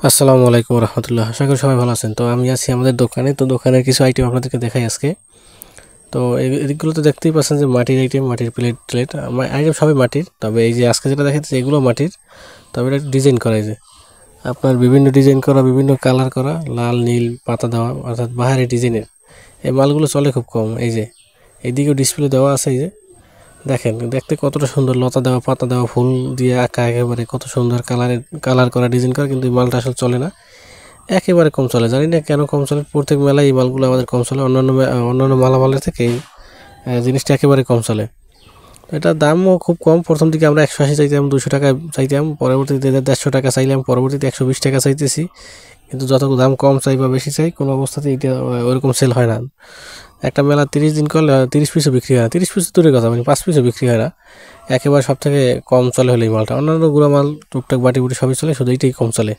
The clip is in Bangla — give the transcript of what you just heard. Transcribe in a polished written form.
আসসালামু আলাইকুম রহমতুল্লাহ। আশা করি সবাই ভালো আছেন। তো আমি আছি আমাদের দোকানে। তো দোকানের কিছু আইটেম আপনাদেরকে দেখাই আজকে। তো এদিকগুলো তো দেখতেই পাচ্ছেন যে মাটির আইটেম, মাটির প্লেট আইটেম সবই মাটির। তবে এই যে আজকে যেটা দেখাচ্ছি এগুলো মাটির, তবে এটা ডিজাইন করা, এই যে আপনার বিভিন্ন ডিজাইন করা, বিভিন্ন কালার করা, লাল নীল পাতা দেওয়া, অর্থাৎ বাহারি ডিজাইনের এই মালগুলো চলে খুব কম। এই যে এইদিকেও ডিসপ্লে দেওয়া আছে, এই যে দেখেন দেখতে কতটা সুন্দর, লতা দেওয়া, পাতা দেওয়া, ফুল দিয়ে আঁকা, একেবারে কত সুন্দর কালার করা, ডিজাইন করা। কিন্তু এই মালটা আসলে চলে না, একেবারে কম চলে। জানি না কেন কম চলে, প্রত্যেক মেলায় এই মালগুলো আমাদের কম চলে। অন্যান্য মালামালের থেকে এই জিনিসটা একেবারে কম চলে। এটার দামও খুব কম। প্রথম দিকে আমরা 180 চাইতাম, 200 টাকা চাইতাম, পরবর্তীতে 150 টাকা চাইলাম, পরবর্তীতে 120 টাকা চাইতেছি। কিন্তু যত দাম কম চাই বা বেশি চাই, কোনো অবস্থাতে এটা ওইরকম সেল হয় না। একটা মেলা 30 দিন করলে 30 পিসও বিক্রি হয় না। 30 পিস দূরের কথা, মানে 5 পিসও বিক্রি হয় না। একেবারে সব থেকে কম চলে হলো এই মালটা। অন্যান্য গুঁড়া মাল টুকটাক বাটি বুটি সবই চলে, শুধু এইটাই কম চলে।